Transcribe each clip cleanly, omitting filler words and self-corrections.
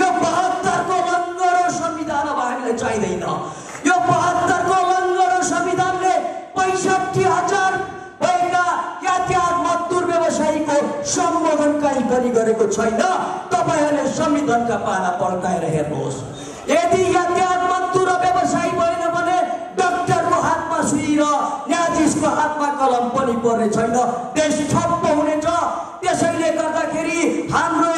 यो 72 को लङ्गरो संविधान हामीलाई चाहिँदैन। यो 72 को लङ्गरो संविधानले 65,000 भएका यातायात मजदुर व्यवसायीको सम्बोधन कहीँ पनि गरेको छैन। तपाईहरुले संविधानका पाना पड्काएर हेर्नुहोस्। यदि यातायात मजदुर र व्यवसायी भएन भने डाक्टरको हातमा सुई र न्यायाधीशको हातमा कलम पनि पर्ने छैन, देश ठप्प हुनेछ। त्यसैले गर्दाखेरि हाम्रो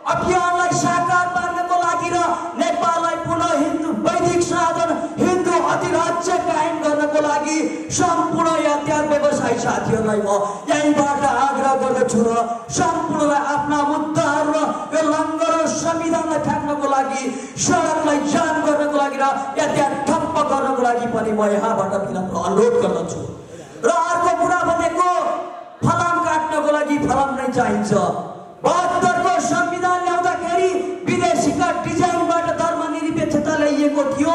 अभियानलाई साकार पार्नको लागि र नेपाललाई पुनः हिन्दू वैदिक साधन हिन्दू अधिराज्य कायम गर्नको लागि सम्पूर्ण यातायात व्यवसायी साथीहरूलाई म यहीँबाट आग्रह गर्दछु र सम्पूर्णलाई आफ्ना मुद्दाहरू र यो लङ्गरो संविधानलाई फ्याँक्नको लागि, सडकलाई जाम गर्नको लागि र यातायात ठप्प गर्नको लागि पनि म यहाँबाट विनम्र अनुरोध गर्दछु। र अर्को कुरा भनेको फलाम काट्नको लागि फलाम नै चाहिन्छ। 72 को संविधान ल्याउँदाखेरि विदेशीका डिजाइनबाट धर्मनिरपेक्षता ल्याइएको थियो।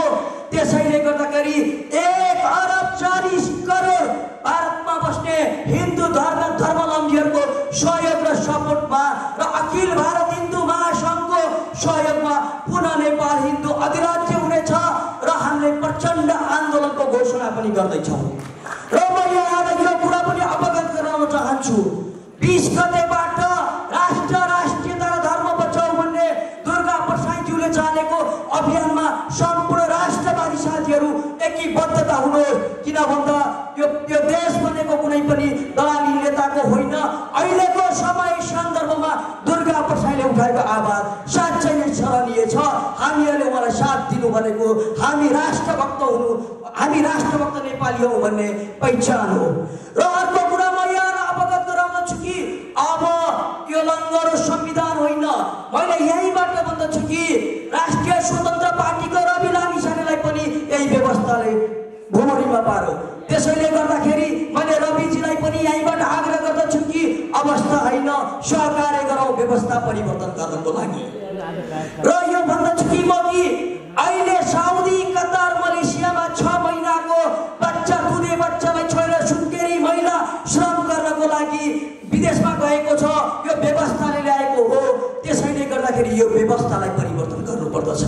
त्यसैले गर्दाखेरि 1 अरब 40 करोड भारतमा बस्ने हिन्दू धर्मावलम्बीहरूको सहयोग र सपोर्टमा र अखिल भारत हिन्दू महासङ्घको सहयोगमा पुनः नेपाल हिन्दू अधिराज्य हुनेछ र हामीले प्रचण्ड आन्दोलनको घोषणा पनि गर्दैछौँ। र म यहाँलाई यो कुरा पनि अवगत गराउन चाहन्छु। 20 गतेबाट राष्ट्रियता र धर्म बचाऊ भन्ने दुर्गा प्रसाईज्यूले चालेको अभियानमा सम्पूर्ण राष्ट्रवादी साथीहरू एकीबद्धता हुनुहोस्। किन भन्दा यो देश भनेको कुनै पनि दलाली नेताको होइन। अहिलेको समय सन्दर्भमा दुर्गा प्रसाईले उठाएको आवाज साँच्चै नै सराहनीय छ। हामीहरूले उहाँलाई साथ दिनु भनेको हामी राष्ट्रभक्त हुनु, हामी राष्ट्रभक्त नेपाली हौ भन्ने पहिचान हो। र अर्को कुरा म यहाँ अवगत गराउन छु कि अब यो लङ्गरो संविधान होइन, मैले यहीँबाट भन्दछु कि राष्ट्रिय स्वतन्त्र पार्टीको रवि लामिछानेलाई पनि यही व्यवस्थाले भुमरीमा पार्यो। त्यसैले गर्दाखेरि मैले रविजीलाई पनि यहीँबाट आग्रह गर्दछु कि अवस्था होइन, सहकार्य गरौँ व्यवस्था परिवर्तन गर्नको लागि। र यो भन्दछु कि म कि अहिले साउदी, कतार, मलेसियामा 6 महिनाको बच्चा कुदे बच्चालाई छोडेर सुत्केरी महिला श्रम गर्नको लागि विदेशमा गएको छ। यो व्यवस्थाले ल्याएको हो। त्यसैले गर्दाखेरि यो व्यवस्थालाई परिवर्तन गर्नुपर्दछ।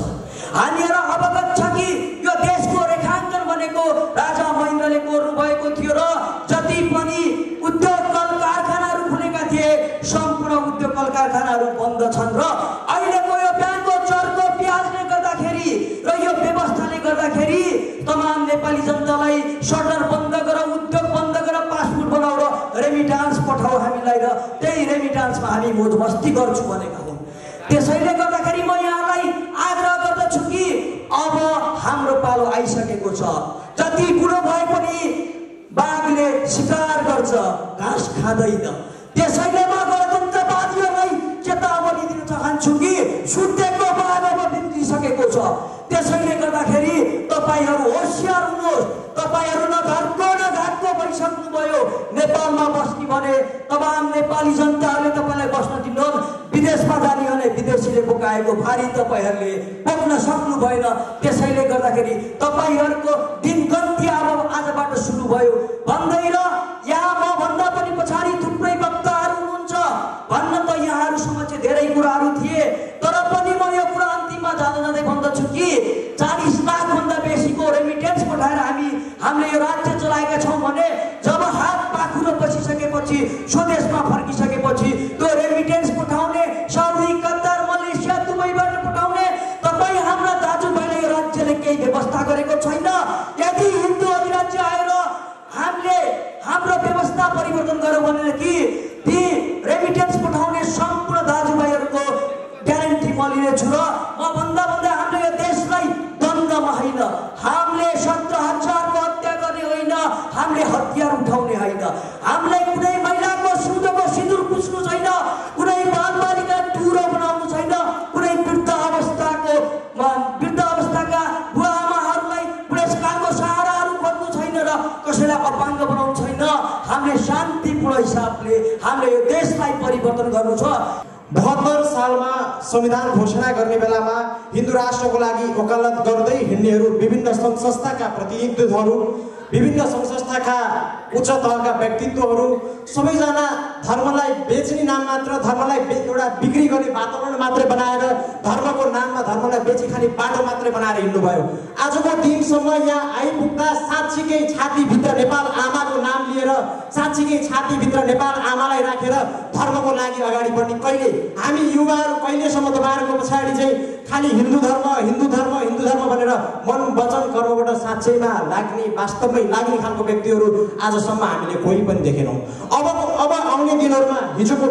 हामीहरू अवगत छ कि यो देशको रेखाङ्कन भनेको राजा महेन्द्रले कोर्नु भएको थियो र जति पनि उद्योग कल कारखानाहरू खुलेका थिए सम्पूर्ण उद्योग कल कारखानाहरू बन्द छन्। र अहिलेको यो ब्याङ्कको चर्को प्याजले गर्दाखेरि र यो व्यवस्थाले गर्दाखेरि तमाम नेपाली जनतालाई सटर बन्द गर, उद्योग बन्द गर, पासपोर्ट बनाऊ र रेमिटान्स पठाऊ हामीलाई र त्यही रेमिटान्समा हामी मोज मस्ती गर्छु भनेका हुन्। त्यसैले गर्दाखेरि म यहाँलाई आग्रह गर्दछु कि अब हाम्रो पालो आइसकेको छ। जति बुढो भए पनि बाघले शिकार गर्छ, घाँस खाँदैन। त्यसैले म गणतन्त्रवादीहरूलाई चेतावनी दिन चाहन्छु कि सुतेको बाघ अब बिग्रिसकेको छ। त्यसैले गर्दाखेरि तपाईहरू होसियार हुनुहोस्। तपाईहरू न घरको न घाटको भइसक्नुभयो। नेपालमा बस्ने भने तमाम नेपाली जनताहरूले तपाईँलाई बस्न दिनुहुन्न। विदेशमा जाने भने विदेशीले बोकाएको भारी तपाईँहरूले बोक्न सक्नु भएन। त्यसैले गर्दाखेरि तपाईँहरूको दिनगन्ती अब आजबाट सुरु भयो भन्दै र यहाँ म भन्दा पनि पछाडि थुप्रै वक्ताहरू हुनुहुन्छ। भन्न त यहाँहरू समक्ष धेरै कुराहरू थिए, तर पनि म यो कुरा अन्तिममा जाँदै भन्दछु कि 40 लाखभन्दा बेसीको रेमिटेन्स पठाएर हामीले यो राज्य चलाएका छौँ भने जब हात पाखुरो बसिसकेपछि स्वदेशमा फर्किसकेपछि त्यो रेमिटेन्स पठाउने साउदी, कतार, मलेसिया, दुबईबाट पठाउने तपाईँ हाम्रा दाजुभाइलाई यो राज्यले केही व्यवस्था गरेको छैन। यदि हिन्दू अधिराज्य आएर हामीले हाम्रो व्यवस्था परिवर्तन गरौँ भने कि ती रेमिटेन्स पठाउने सम्पूर्ण दाजुभाइहरूको ग्यारेन्टी म लिनेछु। र म भन्दा हामीले यो देशलाई द्वन्द्वमा होइन, हामीले 17,000 को हत्या गर्ने होइन, हामीले हतियार उठाउने होइन, हामीलाई कुनै महिलाको सुन्दको सिन्दुर पुस्नु छैन, कुनै बालबालिका टुरो बनाउनु छैन, कुनै वृद्ध अवस्थाका बुवाआमाहरूलाई बुढेसकालको सहाराहरू खोज्नु छैन र कसैलाई अपाङ्ग बनाउनु छैन। हामीले शान्तिपूर्ण हिसाबले हामीले यो देशलाई परिवर्तन गर्नु छ। 72 सालमा संविधान घोषणा गर्ने बेलामा हिन्दू राष्ट्रको लागि वकालत गर्दै हिँड्नेहरू विभिन्न सङ्घ संस्थाका प्रतिनिधित्वहरू विभिन्न सङ्घ संस्थाका उच्च तहका व्यक्तित्वहरू सबैजना धर्मलाई बेच्ने नाम मात्र, धर्मलाई एउटा बिक्री गर्ने वातावरण मात्रै बनाएर धर्मको नाममा धर्मलाई बेची खाने बाटो मात्रै बनाएर हिँड्नुभयो। आजको दिनसम्म यहाँ आइपुग्दा साँच्चीकै छातीभित्र नेपाल आमाको नाम लिएर, साँच्चीकै छातीभित्र नेपाल आमालाई राखेर धर्मको लागि अगाडि बढ्ने कहिले हामी युवाहरू कहिलेसम्म तपाईँहरूको पछाडि चाहिँ खालि हिन्दू धर्म हिन्दू धर्म हिन्दू धर्म भनेर मन वचन कर्मबाट साँच्चैमा लाग्ने, वास्तवमै लाग्ने खालको व्यक्तिहरू आजसम्म हामीले कोही पनि देखेनौँ। अब आउने दिनहरूमा हिजोका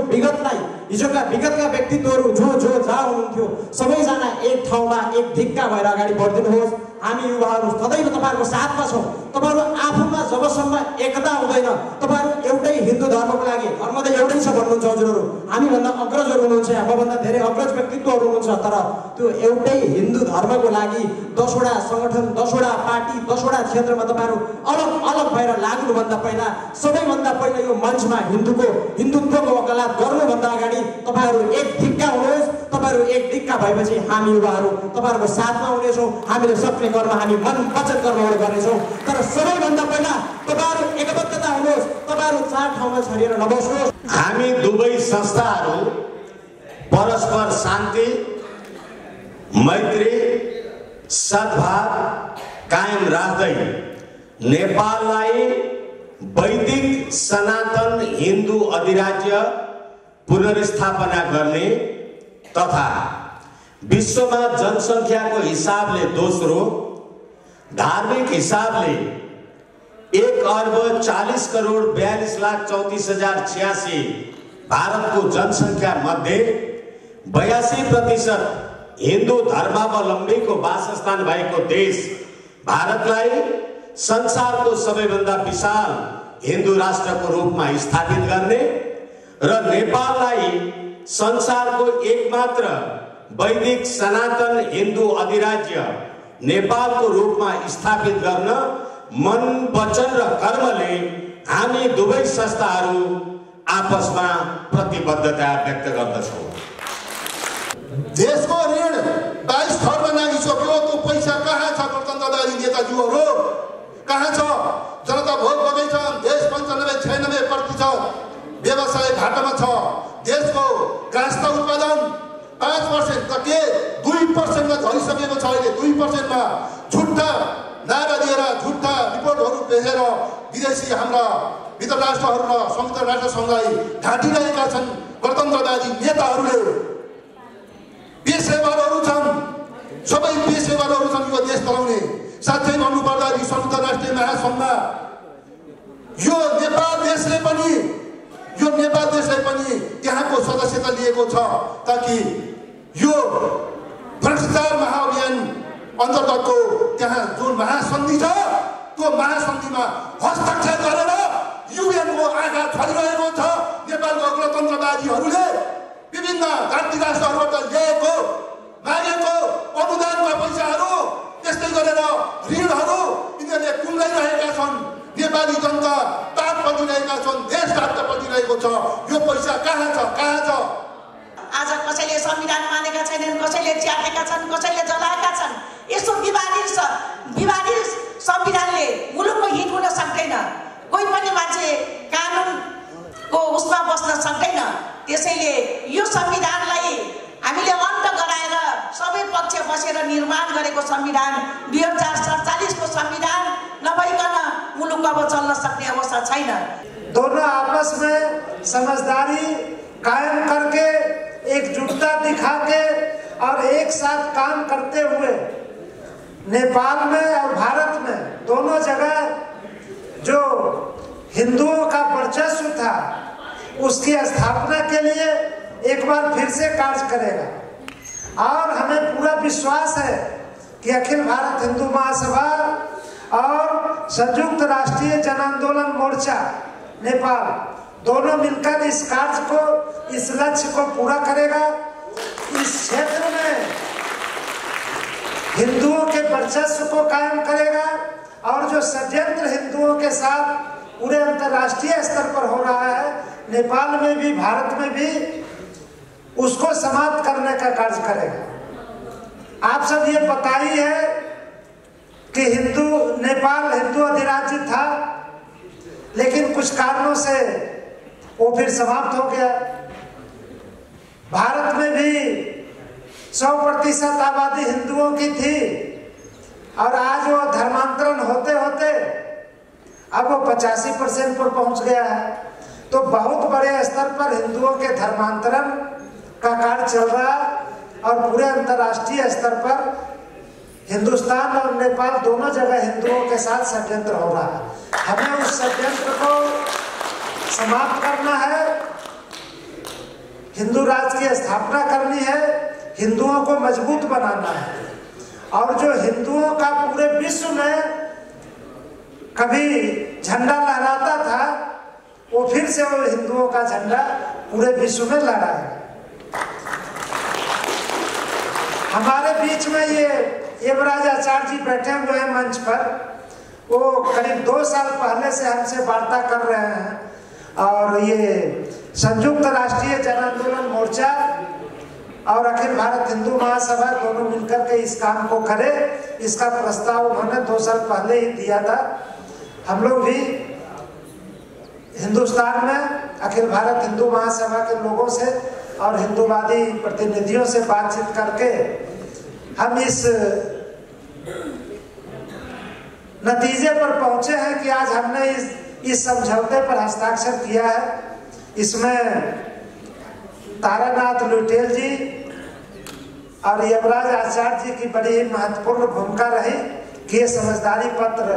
विगतका व्यक्तित्वहरू जो जहाँ हुनुहुन्थ्यो सबैजना एक ठाउँमा एक धिक्का भएर अगाडि बढिदिनुहोस्। हामी युवाहरू सदैव तपाईँहरूको साथमा छौँ। तपाईँहरू आफूमा जबसम्म एकता हुँदैन, तपाईँहरू एउटै हिन्दू धर्मको लागि, धर्म त एउटै छ भन्नुहुन्छ हजुरहरू, हामीभन्दा अग्रजहरू हुनुहुन्छ, मभन्दा धेरै अग्रज व्यक्तित्वहरू हुनुहुन्छ, तर त्यो एउटै हिन्दू धर्मको लागि 10वटा सङ्गठन, 10वटा पार्टी, 10वटा क्षेत्रमा तपाईँहरू अलग अलग भएर लाग्नुभन्दा पहिला, सबैभन्दा पहिला यो मञ्चमा हिन्दुत्वको वकालत गर्नुभन्दा अगाडि तपाईँहरू एक धिक्का हुनुहोस्। तपाईँहरू एक धिक्का भएपछि हामी युवाहरू तपाईँहरूको साथमा हुनेछौँ। हामीले सक्ने कर्म हामी मन वचन कर्मबाट गर्नेछौँ। तर सबैभन्दा पहिला तपाईँहरू एकबद्धता हुनुहोस्, तपाईँहरू चार ठाउँमा छरिएर नबस्नुहोस्। हामी दुवै संस्थाहरू परस्पर शान्ति, मैत्री, सद्भाव कायम राख्दै नेपाललाई वैदिक सनातन हिन्दू अधिराज्य पुनर्स्थापना गर्ने तथा विश्वमा जनसङ्ख्याको हिसाबले दोस्रो, धार्मिक हिसाबले 1,40,42,34,086 भारतको जनसङ्ख्या मध्ये 82% हिन्दू धर्मावलम्बीको वासस्थान भएको देश भारतलाई संसारको सबैभन्दा विशाल हिन्दू राष्ट्रको रूपमा स्थापित गर्ने र नेपाललाई संसारको एकमात्र वैदिक सनातन हिन्दू अधिराज्य नेपालको रूपमा स्थापित गर्न मन वचन र कर्मले हामी दुवै संस्थाहरू आपसमा प्रतिबद्धता व्यक्त गर्दछौँ। देशको ऋण 22 खर्ब नागिसक्यो। त्यो पैसा कहाँ छ? गणतन्त्रवादी नेताज्यूहरू कहाँ छ? जनता भोग बगैछन्। देश 95-96% व्यवसाय घाटामा छ। देशको काँस्टा उत्पादन 5% त के 2%मा झरिसकेको छ। अहिले 2%मा झुट्टा नारा दिएर झुट्टा रिपोर्टहरू पेशेर विदेशी हाम्रा मित्र राष्ट्रहरू र संयुक्त राष्ट्रसङ्घलाई ढाँटिरहेका छन्। गणतन्त्रवादी नेताहरूले पेशेवरहरू छन्, सबै पेशेवरहरू छन् यो देश चलाउने। साथै भन्नुपर्दा संयुक्त राष्ट्रिय महासङ्घमा यो नेपाल देशले पनि त्यहाँको सदस्यता लिएको छ ताकि यो भ्रष्टाचार महाअभियान अन्तर्गतको त्यहाँ जुन महासन्धि छ त्यो महासन्धिमा हस्ताक्षर गरेर युएनको आँखा छरिरहेको छ। नेपालको गणतन्त्रवादीहरूले विभिन्न जाति राष्ट्रहरूबाट ल्याएको मागेको अनुदानका पैसाहरू, त्यस्तै गरेर ऋणहरू यिनीहरूले कुम्लाइरहेका छन्। नेपाली जनता ताप बजिरहेका छन्, देश ताप बजिरहेको छ। यो पैसा कहाँ छ? आज कसैले संविधान मानेका छैनन्, कसैले च्यातेका छन्, कसैले जलाएका छन्। यस्तो विवादित संविधानले मुलुकको हित हुन सक्दैन। कोही पनि मान्छे कानुनको उसमा बस्न सक्दैन। त्यसैले यो संविधानलाई हामीले अन्त गराएर सबै पक्ष बसेर निर्माण गरेको संविधान 2047 को संविधान नभइकन मुलुक अब चल्न सक्ने अवस्था छैन। दोनों आपस में समझदारी कायम करके, एकजुटता दिखा के और एक साथ काम करते हुए नेपाल में और भारत में दोनों जगह जो हिंदुओं का वर्चस्व था उसकी स्थापना के लिए एक बार फिर से कार्य करेगा। और हमें पूरा विश्वास है कि अखिल भारत हिंदू महासभा और संयुक्त राष्ट्रीय जन आंदोलन मोर्चा नेपाल दोनों मिलकर इस कार्य को, इस लक्ष्य को पूरा करेगा। इस क्षेत्र में हिंदुओं के वर्चस्व को कायम करेगा और जो षड्यंत्र हिंदुओं के साथ पूरे अंतर्राष्ट्रीय स्तर पर हो रहा है, नेपाल में भी भारत में भी, उसको समाप्त करने का कार्य करेगा। आप सब ये बताई है कि नेपाल हिंदू अधिराज्य था, लेकिन कुछ कारणों से वो फिर समाप्त हो गया। भारत में भी 100% आबादी हिंदुओं की थी और आज वो धर्मांतरण होते होते अब वो 85% पर पहुंच गया है। तो बहुत बड़े स्तर पर हिंदुओं के धर्मांतरण का कार्य चल रहा है और पूरे अंतर्राष्ट्रीय स्तर पर हिंदुस्तान और नेपाल दोनों जगह हिंदुओं के साथ षड्यंत्र हो रहा है। हमें उस षड्यंत्र को समाप्त करना है, हिंदू राज्य की स्थापना करनी है, हिंदुओं को मजबूत बनाना है। और जो हिंदुओं का पूरे विश्व में कभी झंडा लहराता था, वो फिर से वो हिंदुओं का झंडा पूरे विश्व में लहराएगा। हमारे बीच में ये युवराज आचार्य जी बैठे हुए हैं मंच पर। वो करीब 2 साल पहले से हमसे वार्ता कर रहे हैं और ये संयुक्त राष्ट्रीय जन आंदोलन मोर्चा और अखिल भारत हिंदू महासभा दोनों मिलकर के इस काम को करे, इसका प्रस्ताव उन्होंने 2 साल पहले ही दिया था। हम लोग भी हिंदुस्तान में अखिल भारत हिंदू महासभा के लोगों से और हिंदूवादी प्रतिनिधियों से बातचीत करके हम इस नतीजे पर पहुंचे हैं कि आज हमने इस समझौते पर हस्ताक्षर किया है। इसमें तारानाथ लुटेल जी और युवराज आचार्य जी की बड़ी महत्वपूर्ण भूमिका रही कि ये समझदारी पत्र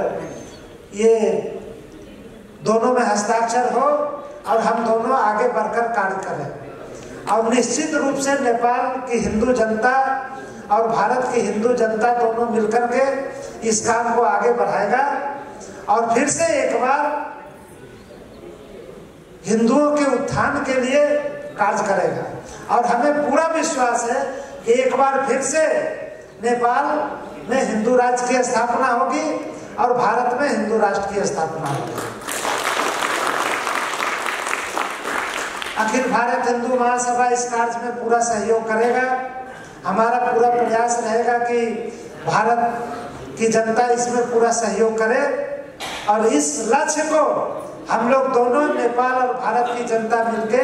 ये दोनों में हस्ताक्षर हो और हम दोनों आगे बढ़कर कार्य करें। और निश्चित रूप से नेपाल की हिंदू जनता और भारत की हिंदू जनता दोनों मिलकर के इस काम को आगे बढ़ाएगा और फिर से एक बार हिंदुओं के उत्थान के लिए कार्य करेगा। और हमें पूरा विश्वास है कि एक बार फिर से नेपाल में हिंदू राज्य की स्थापना होगी और भारत में हिंदू राष्ट्र की स्थापना होगी। अखिल भारत हिंदू महासभा इस कार्य में पूरा सहयोग करेगा। हमारा पूरा प्रयास रहेगा कि भारत की जनता इसमें पूरा सहयोग करे और इस लक्ष्य को हम लोग दोनों नेपाल और भारत की जनता मिलके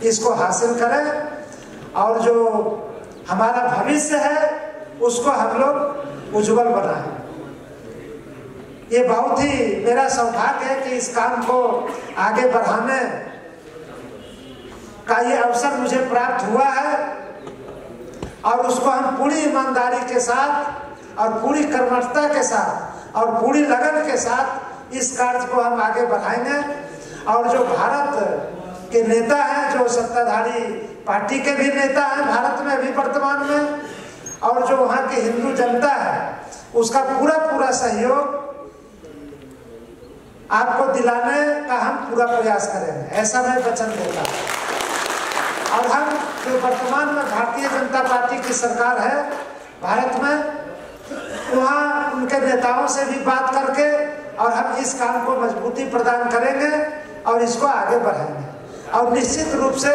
इसको हासिल करें और जो हमारा भविष्य है उसको हम लोग उज्जवल बनाएं। ये बहुत ही मेरा सौभाग्य है कि इस काम को आगे बढ़ाने का ये अवसर मुझे प्राप्त हुआ है और उसको हम पूरी ईमानदारी के साथ और पूरी कर्मठता के साथ और पूरी लगन के साथ इस कार्य को हम आगे बढ़ाएंगे। और जो भारत के नेता हैं, जो सत्ताधारी पार्टी के भी नेता हैं भारत में अभी वर्तमान में, और जो वहाँ की हिंदू जनता है, उसका पूरा पूरा सहयोग आपको दिलाने का हम पूरा प्रयास करेंगे, ऐसा मैं वचन देता हूँ। और हम जो वर्तमान में भारतीय जनता पार्टी की सरकार है भारत में, वहाँ उनके नेताओं से भी बात करके और हम इस काम को मजबूती प्रदान करेंगे और इसको आगे बढ़ाएंगे। और निश्चित रूप से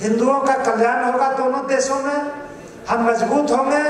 हिंदुओं का कल्याण होगा दोनों देशों में, हम मजबूत होंगे